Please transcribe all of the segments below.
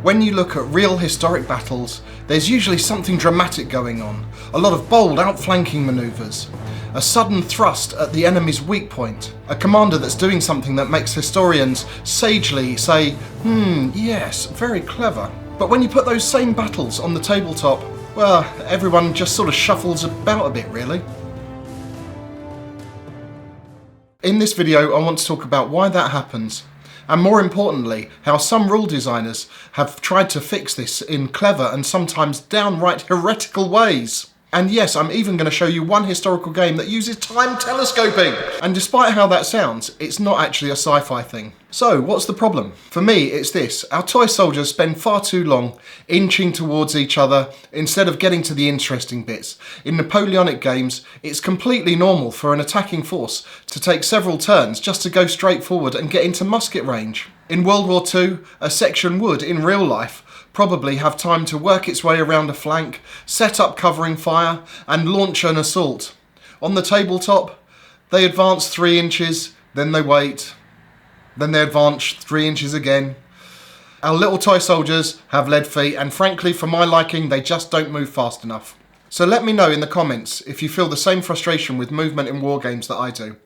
When you look at real historic battles, there's usually something dramatic going on. A lot of bold outflanking manoeuvres, a sudden thrust at the enemy's weak point, a commander that's doing something that makes historians sagely say, yes, very clever. But when you put those same battles on the tabletop, well, everyone just sort of shuffles about a bit, really. In this video, I want to talk about why that happens, and more importantly, how some rule designers have tried to fix this in clever and sometimes downright heretical ways. And yes, I'm even going to show you one historical game that uses time telescoping. And despite how that sounds, it's not actually a sci-fi thing. So, what's the problem? For me, it's this. Our toy soldiers spend far too long inching towards each other instead of getting to the interesting bits. In Napoleonic games, it's completely normal for an attacking force to take several turns just to go straight forward and get into musket range. In World War II, a section would, in real life, probably have time to work its way around a flank, set up covering fire, and launch an assault. On the tabletop, they advance 3 inches, then they wait, then they advance 3 inches again. Our little toy soldiers have lead feet, and frankly, for my liking, they just don't move fast enough. So let me know in the comments if you feel the same frustration with movement in war games that I do.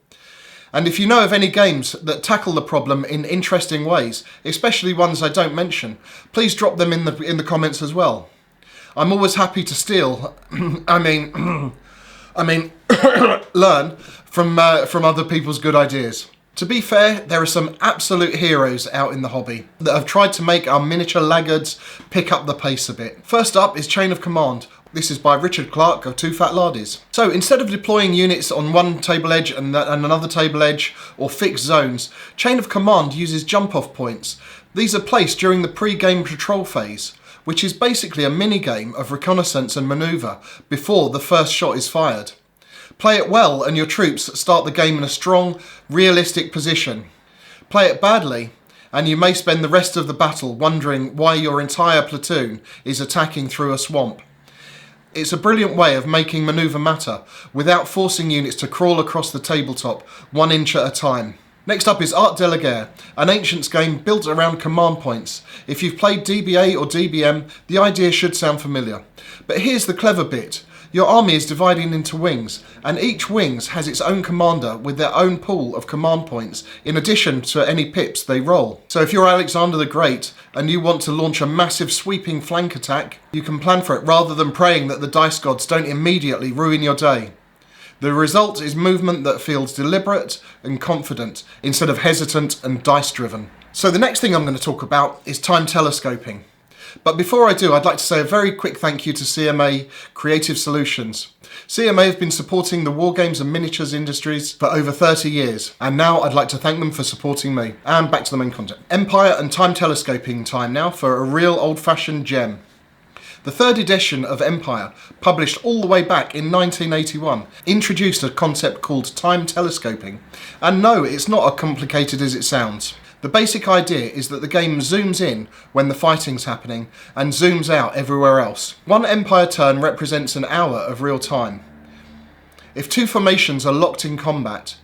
And if you know of any games that tackle the problem in interesting ways, especially ones I don't mention, please drop them in the comments as well. I'm always happy to steal, learn from other people's good ideas. To be fair, there are some absolute heroes out in the hobby that have tried to make our miniature laggards pick up the pace a bit. First up is Chain of Command. This is by Richard Clark of Two Fat Lardies. So instead of deploying units on one table edge and another table edge or fixed zones, Chain of Command uses jump-off points. These are placed during the pre-game patrol phase, which is basically a mini-game of reconnaissance and manoeuvre before the first shot is fired. Play it well and your troops start the game in a strong, realistic position. Play it badly and you may spend the rest of the battle wondering why your entire platoon is attacking through a swamp. It's a brilliant way of making manoeuvre matter without forcing units to crawl across the tabletop 1 inch at a time. Next up is Art de la Guerre, an ancients game built around command points. If you've played DBA or DBM, the idea should sound familiar. But here's the clever bit. Your army is dividing into wings, and each wing has its own commander with their own pool of command points, in addition to any pips they roll. So if you're Alexander the Great, and you want to launch a massive sweeping flank attack, you can plan for it rather than praying that the dice gods don't immediately ruin your day. The result is movement that feels deliberate and confident, instead of hesitant and dice-driven. So the next thing I'm going to talk about is time telescoping. But before I do, I'd like to say a very quick thank you to CMA Creative Solutions. CMA have been supporting the wargames and miniatures industries for over 30 years, and now I'd like to thank them for supporting me. And back to the main content. Empire and time telescoping time now for a real old-fashioned gem. The 3rd edition of Empire, published all the way back in 1981, introduced a concept called time telescoping. And no, it's not as complicated as it sounds. The basic idea is that the game zooms in when the fighting's happening and zooms out everywhere else. 1 Empire turn represents an hour of real time. If 2 formations are locked in combat,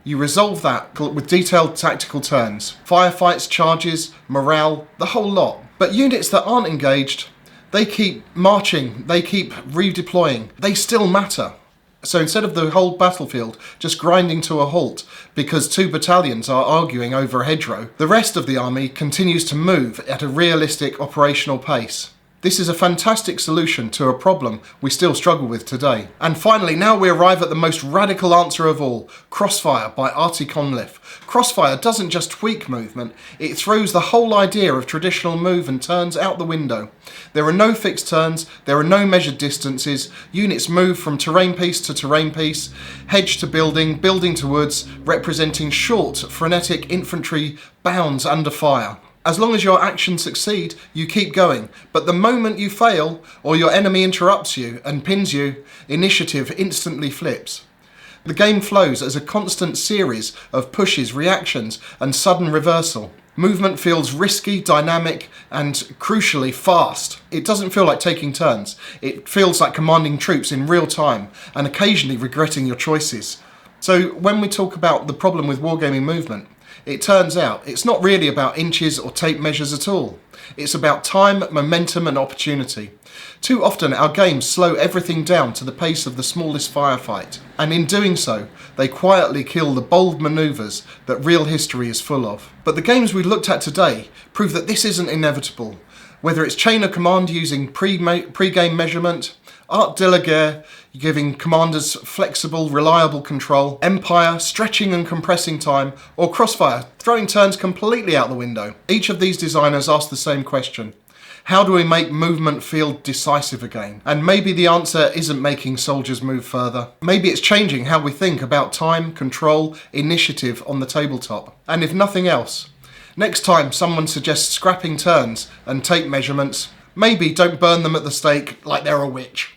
you resolve that with detailed tactical turns. Firefights, charges, morale, the whole lot. But units that aren't engaged, they keep marching, they keep redeploying, they still matter. So instead of the whole battlefield just grinding to a halt because 2 battalions are arguing over a hedgerow, the rest of the army continues to move at a realistic operational pace. This is a fantastic solution to a problem we still struggle with today. And finally, now we arrive at the most radical answer of all, Crossfire by Artie Conliffe. Crossfire doesn't just tweak movement, it throws the whole idea of traditional move and turns out the window. There are no fixed turns, there are no measured distances, units move from terrain piece to terrain piece, hedge to building, building to woods, representing short, frenetic infantry bounds under fire. As long as your actions succeed, you keep going, but the moment you fail, or your enemy interrupts you and pins you, initiative instantly flips. The game flows as a constant series of pushes, reactions, and sudden reversal. Movement feels risky, dynamic, and crucially fast. It doesn't feel like taking turns. It feels like commanding troops in real time, and occasionally regretting your choices. So when we talk about the problem with wargaming movement, It turns out it's not really about inches or tape measures at all. It's about time, momentum and opportunity. Too often our games slow everything down to the pace of the smallest firefight, and in doing so, they quietly kill the bold manoeuvres that real history is full of. But the games we looked at today prove that this isn't inevitable. Whether it's chain of command using pre-game measurement, art de la guerre giving commanders flexible, reliable control, empire stretching and compressing time, or crossfire throwing turns completely out the window. Each of these designers asked the same question. How do we make movement feel decisive again? And maybe the answer isn't making soldiers move further. Maybe it's changing how we think about time, control, initiative on the tabletop. And if nothing else, next time someone suggests scrapping turns and tape measurements, maybe don't burn them at the stake like they're a witch.